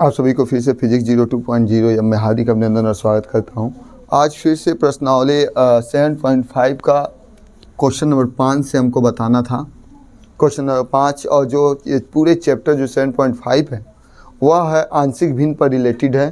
आप सभी को फिर से फिजिक्स 02.0 में हार्दिक अभिनंदन और स्वागत करता हूं। आज फिर से प्रश्नावली 7.5 का क्वेश्चन नंबर 5 से हमको बताना था। क्वेश्चन नंबर 5 और जो ये पूरे चैप्टर जो 7.5 है वह है आंशिक भिन्न पर रिलेटेड है,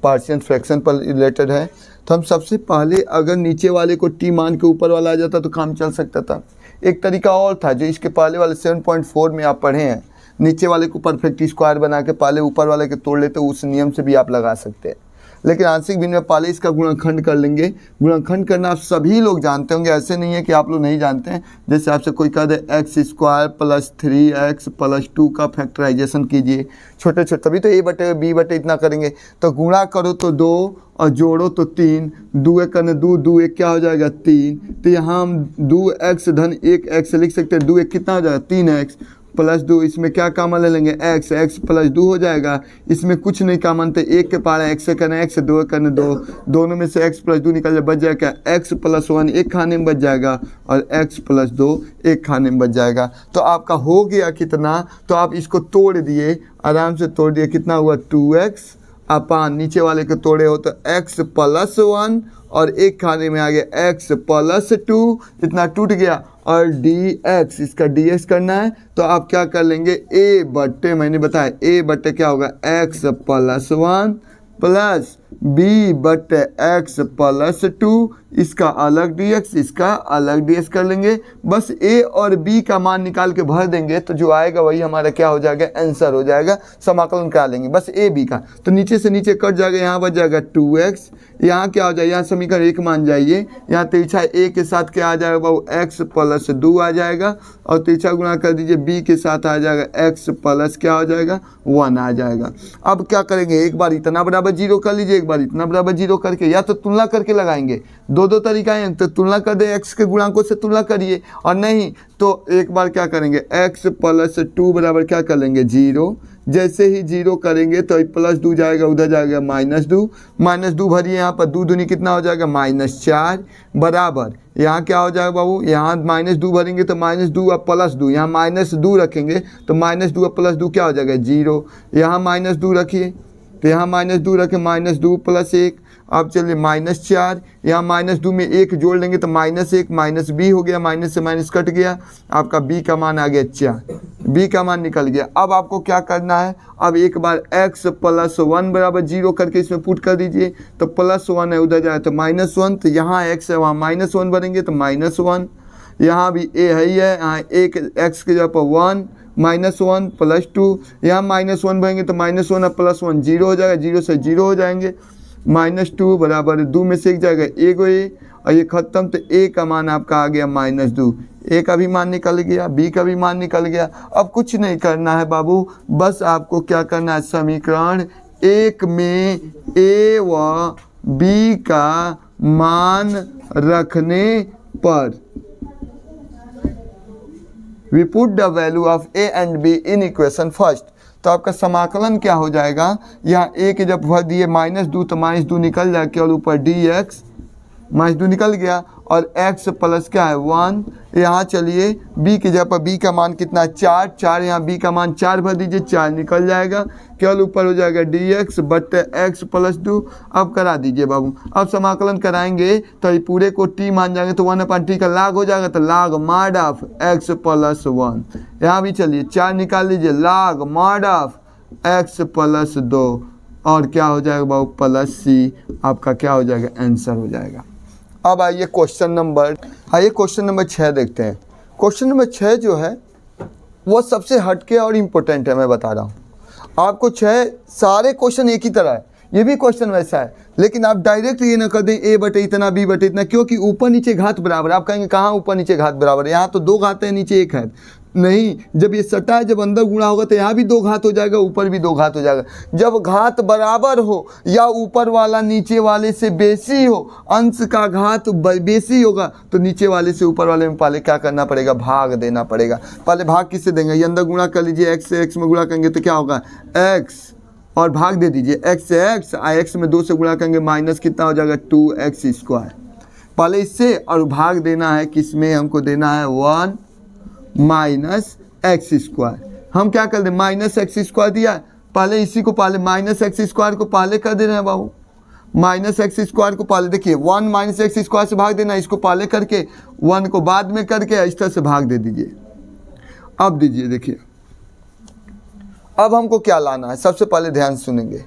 पार्शियल फ्रैक्शन पर रिलेटेड है। तो हम सबसे पहले अगर नीचे वाले को टी मान के ऊपर वाला आ जाता तो काम चल सकता था। एक तरीका और था जो इसके पहले वाले 7.4 में आप पढ़े हैं, नीचे वाले को परफेक्ट स्क्वायर बना के पहले ऊपर वाले के तोड़ लेते, उस नियम से भी आप लगा सकते हैं। लेकिन आंशिक भिन्न में पहले इसका गुणनखंड कर लेंगे। गुणनखंड करना आप सभी लोग जानते होंगे, ऐसे नहीं है कि आप लोग नहीं जानते हैं। जैसे आपसे कोई कह दे x² + 3x + 2 का फैक्टराइजेशन कीजिए, छोटे छोटे, तभी तो a/b इतना करेंगे। तो गुणा करो तो 2 और जोड़ो तो 3, 2 एक करने 2, 2 एक क्या हो जाएगा 3। तो यहाँ हम 2x धन 1x लिख सकते हैं। 2 एक कितना हो जाएगा 3x + 2, इसमें क्या कामन ले लेंगे x + 2 हो जाएगा। इसमें कुछ नहीं कामन, तो 1 के पार x से करना x, 2 करने 2, दोनों में से x + 2 निकल जाए, बच जाएगा x + 1 एक खाने में बच जाएगा और x + 2 एक खाने में बच जाएगा। तो आपका हो गया कितना, तो आप इसको तोड़ दिए, आराम से तोड़ दिए, कितना हुआ 2x अपान नीचे वाले को तोड़े हो तो x + 1 और एक खाने में आ गया x + 2, इतना टूट गया। और dx, इसका dx करना है तो आप क्या कर लेंगे a/, मैंने बताया a/ क्या होगा x + 1 प्लस b/x + 2, इसका अलग dx, इसका अलग dx कर लेंगे। बस a और b का मान निकाल के भर देंगे तो जो आएगा वही हमारा क्या हो जाएगा, आंसर हो जाएगा। समाकलन करा लेंगे बस a b का, तो नीचे से नीचे कट जाएगा, यहाँ बच जाएगा 2x। यहाँ क्या हो जाएगा, यहाँ समीकरण 1 मान जाइए, यहाँ तिरछा a के साथ क्या आ जाएगा बाबू, x + 2 आ जाएगा, और तिरछा गुणा कर दीजिए b के साथ आ जाएगा x + क्या हो जाएगा 1 आ जाएगा। अब क्या करेंगे, एक बार इतना बराबर 0 कर लीजिए, एक बार इतना बराबर 0 करके, या तो तुलना करके लगाएंगे। दो तरीका है, तो तुलना कर दे, x के गुणांकों से तुलना करिए, और नहीं तो एक बार क्या करेंगे x + 2 बराबर क्या कर लेंगे 0। जैसे ही 0 करेंगे तो +2 जाएगा, उधर जाएगा -2 भरिए, यहाँ पर 2 दूनी कितना हो जाएगा -4 बराबर, यहाँ क्या हो जाएगा बाबू, यहाँ -2 भरेंगे तो -2 और +2, यहाँ -2 रखेंगे तो -2 और +2 क्या हो जाएगा 0। यहाँ -2 रखिए तो यहाँ -2 रखें, -2 + 1, अब चलिए -4, यहाँ -2 में 1 जोड़ लेंगे तो -1 -b हो गया, माइनस से माइनस कट गया, आपका b का मान आ गया 4, b का मान निकल गया। अब आपको क्या करना है, अब एक बार x + 1 बराबर 0 करके इसमें पुट कर दीजिए, तो +1 है उधर जाए तो -1, तो यहाँ x है वहाँ -1 भरेंगे तो -1, यहाँ भी a है ही है, यहाँ एक x के जगह पर 1 -1 + 2, यहाँ -1 भरेंगे तो -1 और +1 0 हो जाएगा, 0 से 0 हो जाएंगे, -2 बराबर 2 में से एक जाएगा एगो a, और ये खत्म, तो a का मान आपका आ गया -2, a का भी मान निकल गया, b का भी मान निकल गया। अब कुछ नहीं करना है बाबू, बस आपको क्या करना है, समीकरण 1 में a व b का मान रखने पर we put the value of a and b in equation first, तो आपका समाकलन क्या हो जाएगा, यहाँ a के जब भर दिए -2 तो -2 निकल जाए, केवल ऊपर dx, -2 निकल गया, और x + क्या है 1, यहाँ चलिए b की जगह पर b का मान कितना है 4, यहाँ b का मान 4 भर दीजिए, 4 निकल जाएगा, केवल ऊपर हो जाएगा dx / x + 2। अब करा दीजिए बाबू, अब समाकलन कराएंगे तो ये पूरे को t मान जाएंगे तो 1/t का लाग हो जाएगा, तो लाग mod ऑफ x + 1, यहाँ भी चलिए 4 निकाल लीजिए, लाग mod ऑफ x + 2, और क्या हो जाएगा बाबू +c, आपका क्या हो जाएगा आंसर हो जाएगा। अब आइए क्वेश्चन नंबर 6 देखते हैं। क्वेश्चन नंबर 6 जो है वो सबसे हटके और इम्पोर्टेंट है, मैं बता रहा हूँ आपको। 6 सारे क्वेश्चन एक ही तरह है, ये भी क्वेश्चन वैसा है, लेकिन आप डायरेक्ट ये ना कर दें a/, इतना b/, इतना, क्योंकि ऊपर नीचे घात बराबर। आप कहेंगे कहाँ ऊपर नीचे घात बराबर, यहाँ तो 2 घात है, नीचे 1 है। नहीं, जब ये सटा है, जब अंदर गुणा होगा तो यहाँ भी 2 घात हो जाएगा, ऊपर भी 2 घात हो जाएगा। जब घात बराबर हो या ऊपर वाला नीचे वाले से बेसी हो, अंश का घात बेसी होगा, तो नीचे वाले से ऊपर वाले में पहले क्या करना पड़ेगा, भाग देना पड़ेगा। पहले भाग किससे देंगे, ये अंदर गुणा कर लीजिए, x से x में गुणा करेंगे तो क्या होगा x, और भाग दे दीजिए x से x, x में 2 से गुणा करेंगे, माइनस कितना हो जाएगा 2x²। पहले इससे और भाग देना है, किसमें हमको देना है 1 - x²। हम क्या कर दें, -x² दिया पहले इसी को पहले माइनस एक्स स्क्वायर को पहले कर दे रहे हैं बाबू, माइनस एक्स स्क्वायर को पहले देखिए 1 माइनस एक्स स्क्वायर से भाग देना, इसको पहले करके 1 को बाद में करके इस तरह से भाग दे दीजिए। अब दीजिए देखिए, अब हमको क्या लाना है, सबसे पहले ध्यान सुनेंगे।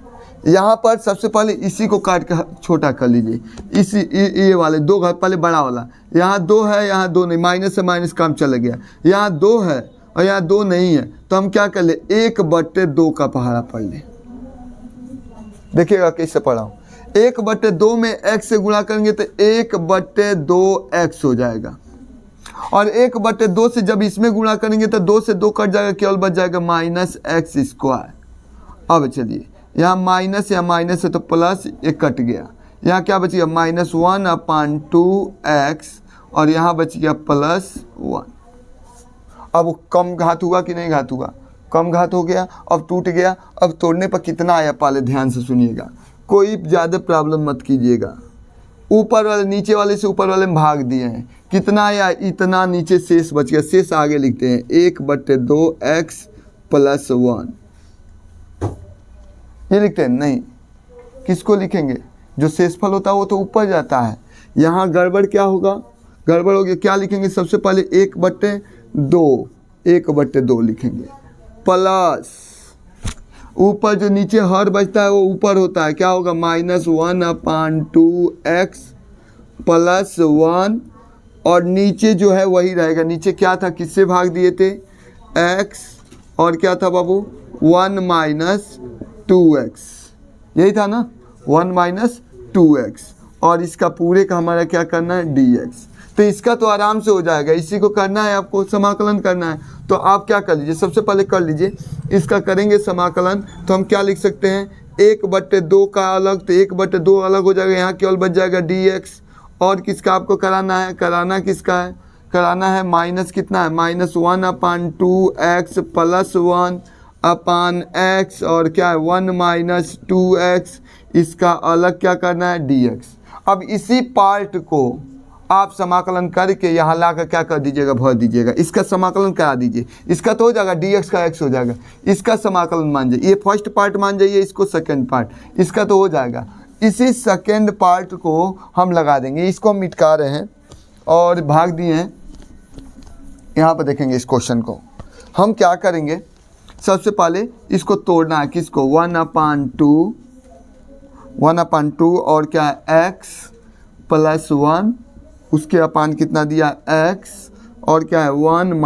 यहाँ पर सबसे पहले इसी को काट कर छोटा कर लीजिए, इसी ये वाले दो घर पहले बड़ा वाला, यहाँ 2 है यहाँ 2 नहीं, माइनस से माइनस काम चला गया, यहाँ 2 है और यहाँ 2 नहीं है, तो हम क्या कर ले 1/2 का पहाड़ा पढ़ ले। देखिएगा कैसे पढ़ा हूँ, 1/2 में x से गुणा करेंगे तो 1/2x हो जाएगा, और 1/2 से जब इसमें गुणा करेंगे तो 2 से 2 कट जाएगा, केवल बच जाएगा -x²। अब चलिए यहाँ माइनस या माइनस है तो प्लस, एक कट गया, यहाँ क्या बच गया -1/2x और यहाँ बच गया +1। अब वो कम घात हुआ कि नहीं घात हुआ, कम घात हो गया, अब टूट गया। अब तोड़ने पर कितना आया पहले ध्यान से सुनिएगा, कोई ज़्यादा प्रॉब्लम मत कीजिएगा। ऊपर वाले नीचे वाले से ऊपर वाले में भाग दिए हैं, कितना आया इतना, नीचे शेष बच गया, शेष आगे लिखते हैं 1/2x + 1, ये लिखते हैं नहीं, किसको लिखेंगे, जो शेषफल होता है वो तो ऊपर जाता है। यहाँ गड़बड़ क्या होगा, गड़बड़ हो गया, क्या लिखेंगे सबसे पहले 1/2 लिखेंगे, प्लस ऊपर जो नीचे हर बचता है वो ऊपर होता है, क्या होगा -1/2x + 1, और नीचे जो है वही रहेगा। नीचे क्या था, किससे भाग दिए थे, x, और क्या था बाबू 1 - 2x, यही था ना 1 - 2x, और इसका पूरे का हमारा क्या करना है dx। तो इसका तो आराम से हो जाएगा, इसी को करना है आपको, समाकलन करना है। तो आप क्या कर लीजिए, सबसे पहले कर लीजिए, इसका करेंगे समाकलन, तो हम क्या लिख सकते हैं 1/2 का अलग, तो 1/2 अलग हो जाएगा, यहाँ केवल बच जाएगा dx। और किसका आपको कराना है, कराना किसका है, कराना है माइनस कितना है -1/2x + 1/x, और क्या है 1 - 2x, इसका अलग क्या करना है dx। अब इसी पार्ट को आप समाकलन करके यहाँ ला कर क्या कर दीजिएगा, भर दीजिएगा, इसका समाकलन करा दीजिए, इसका तो हो जाएगा dx का x हो जाएगा, इसका समाकलन मान जाइए, ये फर्स्ट पार्ट मान जाइए, इसको सेकंड पार्ट, इसका तो हो जाएगा। इसी सेकंड पार्ट को हम लगा देंगे, इसको हम मिटका रहे हैं और भाग दिए हैं। यहाँ पर देखेंगे इस क्वेश्चन को हम क्या करेंगे, सबसे पहले इसको तोड़ना है, किसको 1/2 और क्या है x + 1, उसके अपान कितना दिया x, और क्या है 1 -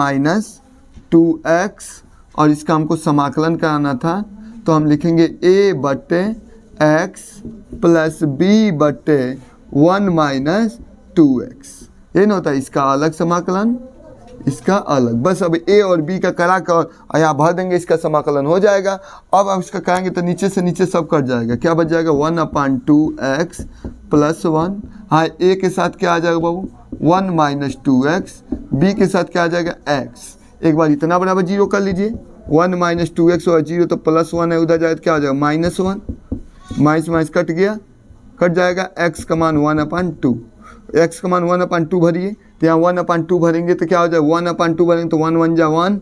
2x, और इसका हमको समाकलन कराना था, तो हम लिखेंगे a/x + b/1 - 2x, ये ना होता है, इसका अलग समाकलन, इसका अलग, बस अब a और b का करा कर यहाँ भर देंगे, इसका समाकलन हो जाएगा। अब हम इसका कराएंगे तो नीचे से नीचे सब कट जाएगा, क्या बच जाएगा 1/2x + 1, हाँ a के साथ क्या आ जाएगा बाबू 1 - 2x, b के साथ क्या आ जाएगा x। एक बार इतना बराबर 0 कर लीजिए, 1 - 2x और 0 तो +1 है, उधर जाए तो क्या हो जाएगा -1, माइनस कट गया, कट जाएगा, x का मान 1/2, x का मान 1/2 भरिए, तो यहाँ 1/2 भरेंगे तो क्या हो जाएगा 1/2 भरेंगे तो 1 1 जा 1,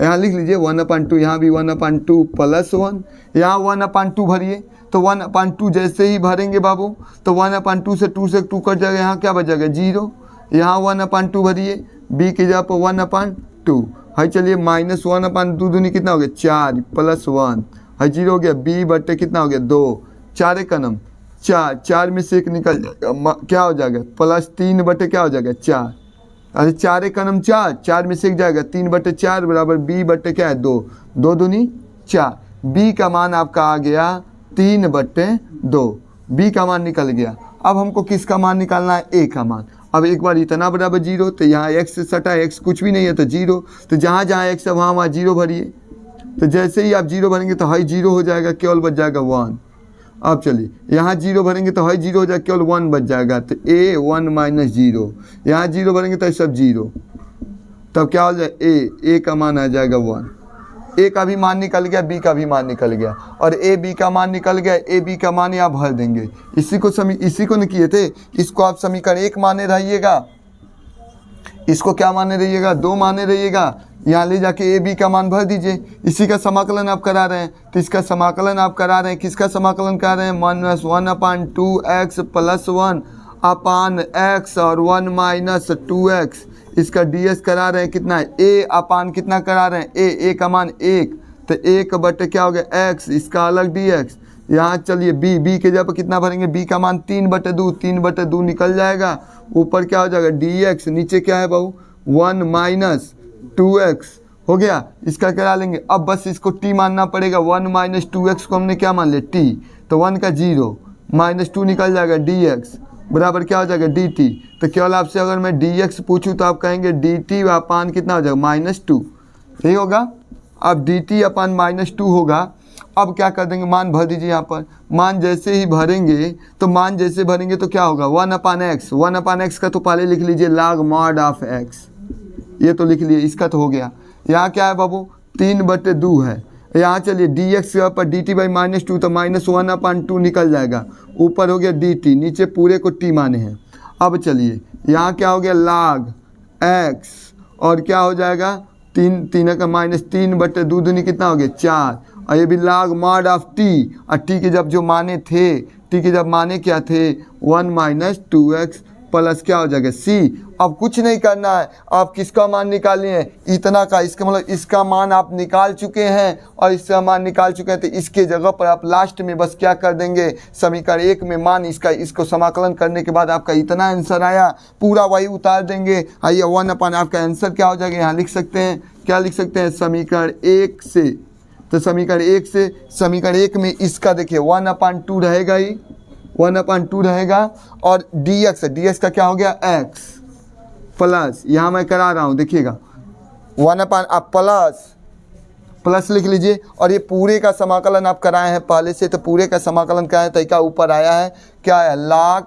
यहाँ लिख लीजिए 1/2, यहाँ भी 1/2 + 1, यहाँ 1/2 भरिए, तो 1/2 जैसे ही भरेंगे बाबू तो 1/2 से 2 कट जाएगा, यहाँ क्या बच जाएगा 0, यहाँ 1/2 भरिए, b की जगह पर 1/2 है, चलिए -1/2 दूनी कितना हो गया 4 + 1 है, 0 हो गया, b/, कितना हो गया 2, 4 × 9 4, 4 में से 1 निकल जाएगा, क्या हो जाएगा +3/, क्या हो जाएगा 4, अरे 4 × 9 4, 4 में से 1 जाएगा 3/4 बराबर b/, क्या है 2, 2 दूनी 4, b का मान आपका आ गया 3/2, b का मान निकल गया। अब हमको किसका मान निकालना है, a का मान। अब एक बार इतना बराबर 0, तो यहाँ x से सटा, x कुछ भी नहीं है तो 0, तो जहाँ जहाँ x है वहाँ 0 भरिए, तो जैसे ही आप 0 भरेंगे तो हाई 0 हो जाएगा, केवल बच जाएगा 1। अब चलिए यहाँ 0 भरेंगे तो हाई 0 हो जाएगा, केवल 1 बच जाएगा, तो a 1 - 0, यहाँ 0 भरेंगे तो सब 0, तब क्या हो जाए a का मान आ जाएगा 1, a का भी मान निकल गया, b का भी मान निकल गया, और a b का मान निकल गया, a b का मान यहाँ भर देंगे। इसी को न किए थे, इसको आप समीकरण 1 माने रहिएगा, इसको क्या माने रहिएगा, 2 माने रहिएगा। यहाँ ले जाके ए बी का मान भर दीजिए। इसी का समाकलन आप करा रहे हैं, तो इसका समाकलन आप करा रहे हैं, किसका समाकलन करा रहे हैं, -1/2x + 1 अपान x और 1 - 2x। इसका ds करा रहे हैं कितना है, a अपान कितना करा रहे हैं, a का मान 1, तो 1 बटे क्या हो गया x, इसका अलग dx। यहाँ चलिए b के जगह पर कितना भरेंगे, b का मान 3/2, 3/2 निकल जाएगा, ऊपर क्या हो जाएगा dx, नीचे क्या है बहू 1 - 2x हो गया। इसका करा लेंगे, अब बस इसको t मानना पड़ेगा। 1 - 2x को हमने क्या मान लिया t, तो 1 का 0 -2 निकल जाएगा dx बराबर क्या हो जाएगा dt। तो केवल आपसे अगर मैं dx पूछूं तो आप कहेंगे dt अपान कितना हो जाएगा -2, यही होगा। अब dt अपान -2 होगा। अब क्या कर देंगे, मान भर दीजिए। यहाँ पर मान जैसे ही भरेंगे तो क्या होगा 1/x, 1/x का तो पहले लिख लीजिए log mod of x, ये तो लिख लिए, इसका तो हो गया। यहाँ क्या है बाबू 3/2 है। यहाँ चलिए dx पर dt/-2 तो -1/2 निकल जाएगा, ऊपर हो गया dt, नीचे पूरे को t माने हैं। अब चलिए यहाँ क्या हो गया log x और क्या हो जाएगा 3 का -3/2 दूनी कितना हो गया 4, और ये भी log mod of t, और t के जब जो माने थे, t के जब माने क्या थे 1 - 2x प्लस क्या हो जाएगा c। अब कुछ नहीं करना है, आप किसका मान निकालिए हैं, इतना का, इसका मतलब इसका मान आप निकाल चुके हैं और इसका मान निकाल चुके हैं, तो इसके जगह पर आप लास्ट में बस क्या कर देंगे, समीकरण 1 में मान इसको समाकलन करने के बाद आपका इतना आंसर आया, पूरा वही उतार देंगे। आइए 1/, आपका आंसर क्या हो जाएगा, यहाँ लिख सकते हैं, क्या लिख सकते हैं, समीकरण 1 से। तो समीकरण 1 से, समीकरण 1 में इसका देखिए 1/2 रहेगा ही, 1/2 रहेगा, और dx का क्या हो गया x प्लस, यहाँ मैं करा रहा हूँ देखिएगा 1/, आप प्लस लिख लीजिए, और ये पूरे का समाकलन आप कराए हैं पहले से, तो पूरे का समाकलन कराए हैं, तरीका ऊपर आया है, क्या है log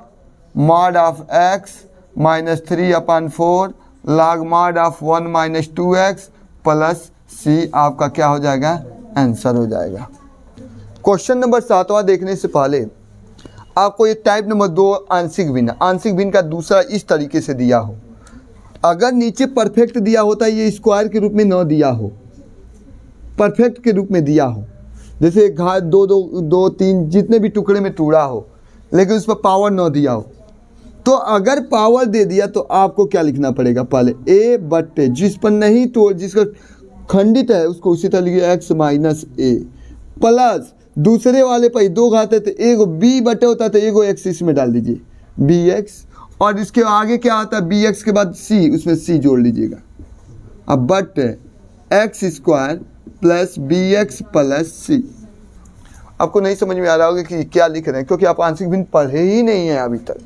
mod of x -3/4 log mod of 1 - 2x plus c, आपका क्या हो जाएगा, आंसर हो जाएगा। क्वेश्चन नंबर 7वां देखने से पहले आपको ये टाइप नंबर 2 आंशिक भिन्न का दूसरा इस तरीके से दिया हो, अगर नीचे परफेक्ट दिया होता, ये स्क्वायर के रूप में न दिया हो, परफेक्ट के रूप में दिया हो, जैसे घात 2 3 जितने भी टुकड़े में टूटा हो, लेकिन उस पर पावर न दिया हो, तो अगर पावर दे दिया तो आपको क्या लिखना पड़ेगा, पहले a बटे, जिस पर नहीं तो जिसका खंडित है उसको उसी तरह लिखिए x - a प्लस दूसरे वाले पर 2 घात है तो एगो b बटे होता है, तो एगो x इसमें डाल दीजिए bx, और इसके आगे क्या आता है bx के बाद c, उसमें c जोड़ लीजिएगा। अब but x² plus bx plus c। आपको नहीं समझ में आ रहा होगा कि क्या लिख रहे हैं, क्योंकि आप आंशिक भिन्न पढ़े ही नहीं हैं अभी तक,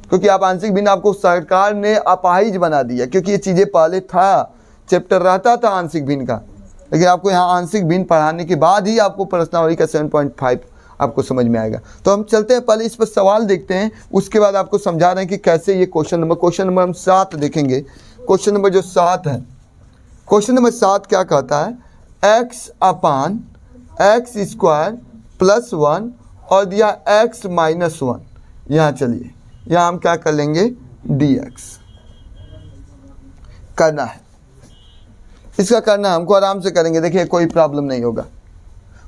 क्योंकि आप आंशिक भिन्न आपको सरकार ने अपाहिज बना दिया, क्योंकि ये चीज़ें पहले था, चैप्टर रहता था आंशिक भिन्न का, लेकिन आपको यहाँ आंशिक भिन्न पढ़ाने के बाद ही आपको प्रश्नावली का 7.5 आपको समझ में आएगा। तो हम चलते हैं, पहले इस पर सवाल देखते हैं, उसके बाद आपको समझा रहे हैं कि कैसे ये क्वेश्चन नंबर हम 7 देखेंगे। क्वेश्चन नंबर जो 7 है, क्वेश्चन नंबर 7 क्या कहता है, x/x² प्लस 1 और दिया x - 1। यहाँ चलिए, यहाँ हम क्या कर लेंगे, dx करना है, इसका करना है हमको, आराम से करेंगे, देखिए कोई प्रॉब्लम नहीं होगा।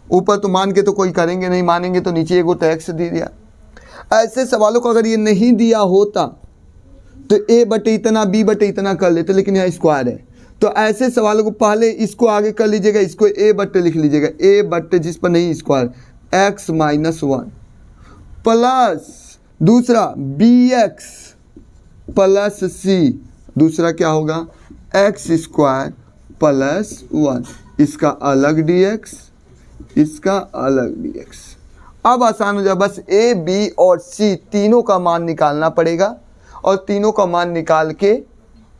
ऊपर तो मान के तो कोई करेंगे नहीं, मानेंगे तो नीचे एगो टैक्स दे दिया। ऐसे सवालों को अगर ये नहीं दिया होता तो a बटे इतना b बटे इतना कर लेते, लेकिन यहाँ स्क्वायर है, तो ऐसे सवालों को पहले इसको आगे कर लीजिएगा, इसको a बटे लिख लीजिएगा, a बटे जिस पर नहीं स्क्वायर x - 1 प्लस दूसरा bx प्लस c, दूसरा क्या होगा x² प्लस 1, इसका अलग dx, इसका अलग dx। अब आसान हो जाए, बस a b और c तीनों का मान निकालना पड़ेगा, और तीनों का मान निकाल के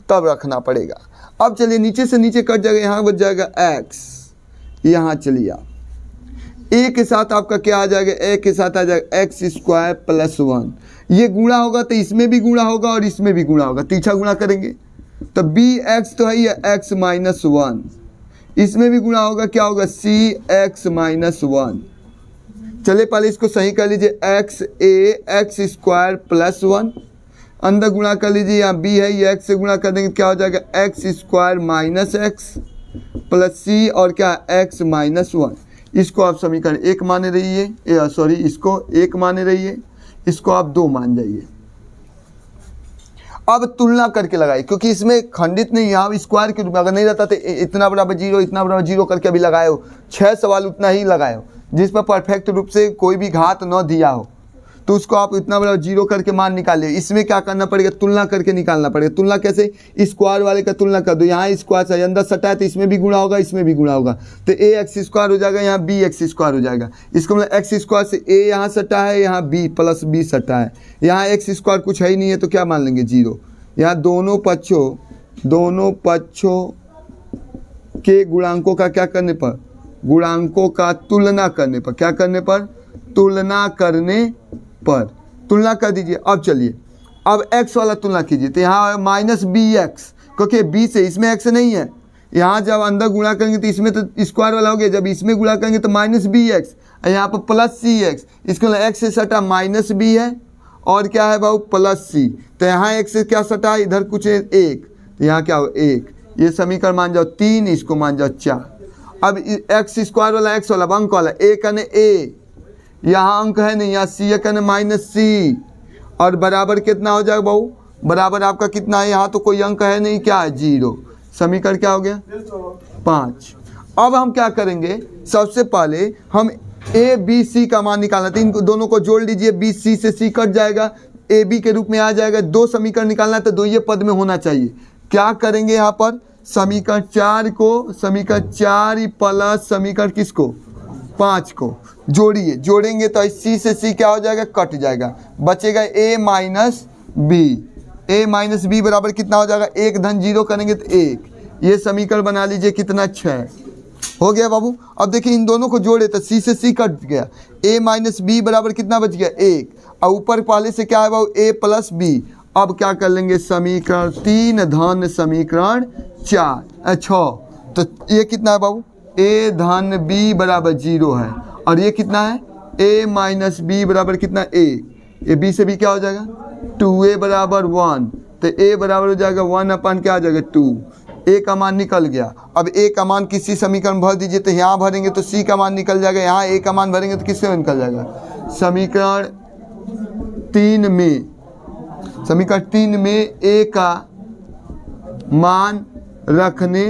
तब रखना पड़ेगा। अब चलिए नीचे से नीचे कट जाएगा, यहाँ बच जाएगा x, यहाँ चलिए आप a के साथ आपका क्या आ जाएगा, a के साथ आ जाएगा x² प्लस 1, ये गुणा होगा तो इसमें भी गुणा होगा और इसमें भी गुणा होगा, तीछा गुणा करेंगे तो bx तो है ये x - 1, इसमें भी गुणा होगा, क्या होगा cx - 1। चलिए पहले इसको सही कर लीजिए, x² प्लस 1, अंदर गुणा कर लीजिए, यहाँ बी है, ये एक्स से गुणा कर देंगे क्या हो जाएगा, x square minus x plus c और क्या एक्स माइनस वन। इसको आप समीकरण 1 माने रहिए, इसको 1 माने रहिए, इसको आप 2 मान जाइए। अब तुलना करके लगाइए, क्योंकि इसमें खंडित नहीं, यहाँ स्क्वायर के रूप में अगर नहीं रहता तो इतना बराबर 0 इतना बराबर 0 करके अभी लगाए हो, 6 सवाल उतना ही लगाए हो जिस पर परफेक्ट रूप से कोई भी घात न दिया हो, तो उसको आप इतना बराबर 0 करके मान निकालिए। इसमें क्या करना पड़ेगा, तुलना करके निकालना पड़ेगा। तुलना कैसे, स्क्वायर वाले का तुलना कर दो, यहाँ स्क्वायर से अंदर सटा है तो इसमें भी गुणा होगा, इसमें भी गुणा होगा, तो ए एक्स स्क्वायर हो जाएगा, यहाँ बी एक्स स्क्वायर हो जाएगा। इसको मतलब एक्स स्क्वायर से ए यहाँ सटा है, यहाँ बी प्लस बी सटा है, यहाँ एक्स स्क्वायर कुछ है ही नहीं है तो क्या मान लेंगे 0। यहाँ दोनों पक्षों के गुणांकों का क्या करने पर, गुणांकों का तुलना करने पर, क्या करने पर, तुलना करने पर तुलना कर दीजिए। अब चलिए अब x वाला तुलना कीजिए, तो यहाँ माइनस बी एक्स, क्योंकि b से इसमें x नहीं है, यहाँ जब अंदर गुणा करेंगे तो इसमें तो स्क्वायर वाला हो गया, जब इसमें गुणा करेंगे तो माइनस बी एक्स, यहाँ पर प्लस सी एक्स, इसको x से सटा माइनस बी है और क्या है भाऊ प्लस सी, तो यहाँ x से क्या सटा, इधर कुछ है 1, तो यहाँ क्या हो 1, ये समीकरण मान जाओ 3, इसको मान जाओ 4। अब एक्स स्क्वायर वाला एक्स वाला अंक वाला ए कने ए, यहाँ अंक है नहीं, यहाँ सी कने माइनस सी, और बराबर कितना हो जाएगा भाऊ, बराबर आपका कितना है, यहाँ तो कोई अंक है नहीं, क्या है 0। समीकरण क्या हो गया 5। अब हम क्या करेंगे, सबसे पहले हम ए बी सी का मान निकालना था, इन दोनों को जोड़ लीजिए, बी सी से सी कट जाएगा, ए बी के रूप में आ जाएगा। 2 समीकरण निकालना है तो 2 ये पद में होना चाहिए। क्या करेंगे यहाँ पर, समीकरण 4 को, समीकरण 4 प्लस समीकरण किसको 5 को जोड़िए, जोड़ेंगे तो सी से सी क्या हो जाएगा, कट जाएगा, बचेगा ए माइनस बी। ए माइनस बी बराबर कितना हो जाएगा, 1 धन 0 करेंगे तो 1। ये समीकरण बना लीजिए कितना 6 हो गया बाबू। अब देखिए इन दोनों को जोड़े तो सी से सी कट गया, ए माइनस बी बराबर कितना बच गया 1, और ऊपर पहले से क्या है बाबू ए प्लस बी। अब क्या कर लेंगे, समीकरण 3 धन समीकरण 6, तो ये कितना है बाबू, ए धन बी बराबर 0 है, और ये कितना है ए माइनस बी बराबर कितना 1, ये बी से भी क्या हो जाएगा 2a बराबर 1, तो a बराबर हो जाएगा 1 अपन क्या आ जाएगा 2, a का मान निकल गया। अब a का मान किसी समीकरण भर दीजिए, तो यहाँ भरेंगे तो c का मान निकल जाएगा, यहाँ a का मान भरेंगे तो किससे निकल जाएगा, समीकरण 3 में a का मान रखने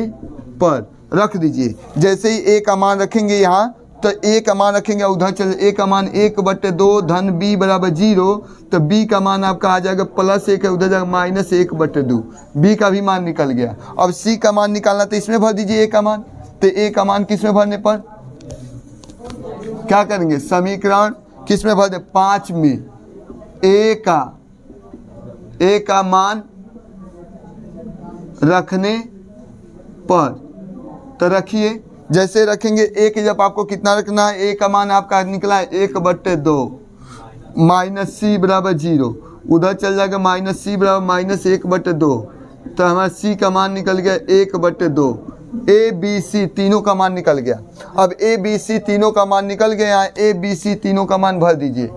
पर रख दीजिए। जैसे ही a का मान रखेंगे यहाँ तो a का मान रखेंगे, उधर चले a का मान 1/2 धन b बराबर 0, तो b का मान आपका आ जाएगा +1 है, उधर जाएगा -1/2, b का भी मान निकल गया। अब c का मान निकालना तो इसमें भर दीजिए a का मान, तो a का मान किस में भरने पर क्या करेंगे, समीकरण किस में भर दे 5 में a का मान रखने पर, तो रखिए। जैसे रखेंगे a की जब आपको कितना रखना है, a का मान आपका निकला है 1/2 माइनस सी बराबर 0, उधर चल जाएगा माइनस सी बराबर -1/2, तो हमारा c का मान निकल गया 1/2। a b c तीनों का मान निकल गया। अब a b c तीनों का मान निकल गया, यहाँ a b c तीनों का मान भर दीजिए,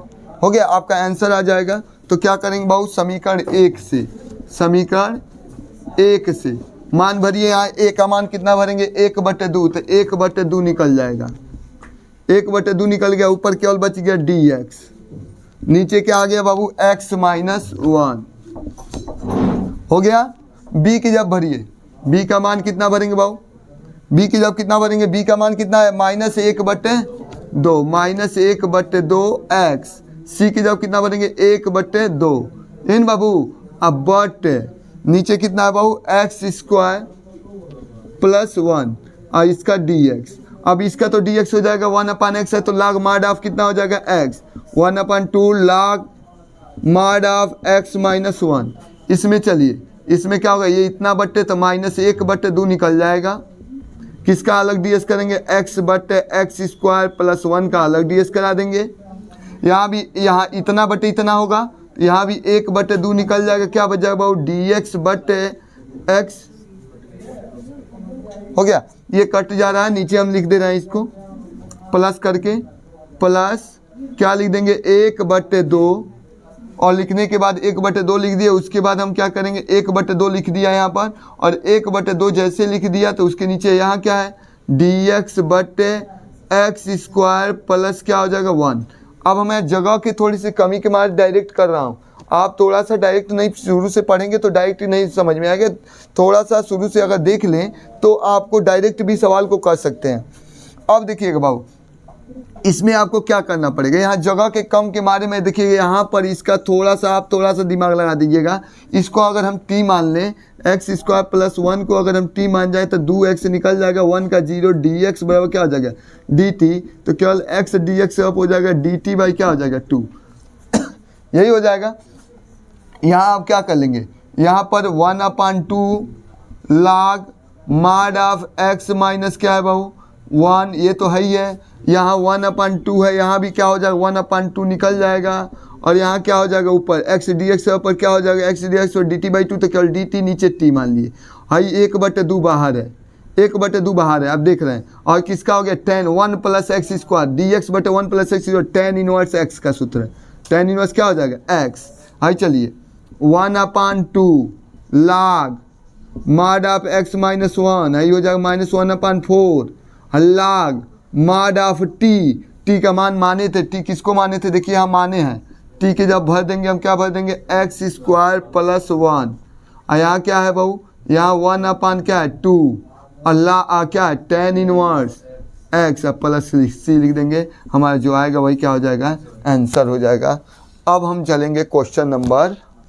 हो गया आपका आंसर आ जाएगा। तो क्या करेंगे बाबू, समीकरण 1 से मान भरिए, यहाँ a का मान कितना भरेंगे 1/2, तो 1/2 निकल जाएगा, 1/2 निकल गया, ऊपर केवल बच गया dx, नीचे क्या आ गया बाबू x माइनस 1 हो गया। b की जब भरिए, b का मान कितना भरेंगे बाबू, b की जब कितना भरेंगे, b का मान कितना है -1/2 -1/2x, c की जब कितना भरेंगे 1/2 इन बाबू। अब बट नीचे कितना है बाबू x² + 1 और इसका dx, अब इसका तो dx हो जाएगा 1/x है, तो log mod ऑफ कितना हो जाएगा x, 1/2 log mod of x minus 1। इसमें चलिए, इसमें क्या होगा, ये इतना बट्टे तो -1/2 निकल जाएगा, किसका अलग ds करेंगे, x/x² + 1 का अलग ds करा देंगे। यहाँ भी यहाँ इतना बट्टे इतना होगा, यहाँ भी 1/2 निकल जाएगा, क्या बच जाएगा बाबू dx/x हो गया। ये कट जा रहा है, नीचे हम लिख दे रहे हैं इसको प्लस करके, प्लस क्या लिख देंगे 1/2 और लिखने के बाद 1/2 लिख दिया। उसके बाद हम क्या करेंगे, 1/2 लिख दिया यहाँ पर, और 1/2 जैसे लिख दिया तो उसके नीचे यहाँ क्या है, dx/x² प्लस क्या हो जाएगा 1। अब मैं जगह की थोड़ी सी कमी के मारे डायरेक्ट कर रहा हूँ। आप थोड़ा सा डायरेक्ट नहीं शुरू से पढ़ेंगे तो डायरेक्ट नहीं समझ में आएगा। थोड़ा सा शुरू से अगर देख लें तो आपको डायरेक्ट भी सवाल को कर सकते हैं। अब देखिएगा बाबू, इसमें आपको क्या करना पड़ेगा, यहाँ जगह के कम के मारे में देखिएगा यहाँ पर इसका थोड़ा सा दिमाग लगा दीजिएगा। इसको अगर हम t मान लें, x² प्लस 1 को अगर हम t मान जाए तो 2x निकल जाएगा, 1 का 0, dx बराबर क्या हो जाएगा dt, तो केवल x dx अब हो जाएगा dt बाई क्या हो जाएगा 2। यही हो जाएगा। यहाँ आप क्या कर लेंगे, यहाँ पर 1/2 log mod of x minus क्या है बहू 1, ये तो है ही है। यहाँ 1/2 है, यहाँ भी क्या हो जाएगा 1/2 निकल जाएगा, और यहाँ क्या हो जाएगा ऊपर x dx से ऊपर क्या हो जाएगा x dx और dt बाई 2, तो केवल dt नीचे t मान लिए। हाई 1/2 बाहर है, 1/2 बाहर है, आप देख रहे हैं। और किसका हो गया tan 1 plus x square dx/1 plus x, tan inverse x का सूत्र है। tan इनवर्स क्या हो जाएगा x। हाई चलिए 1/2 log mod of x minus 1, यही हो जाएगा -1/4 log mod ऑफ t का मान माने थे, t किसको माने थे, देखिए यहाँ माने हैं, t के जब भर देंगे हम क्या भर देंगे x² प्लस 1, और यहाँ क्या है बहू, यहाँ 1/ क्या है 2, अल्लाह क्या है tan inverse x plus c लिख देंगे। हमारा जो आएगा वही क्या हो जाएगा आंसर हो जाएगा। अब हम चलेंगे क्वेश्चन नंबर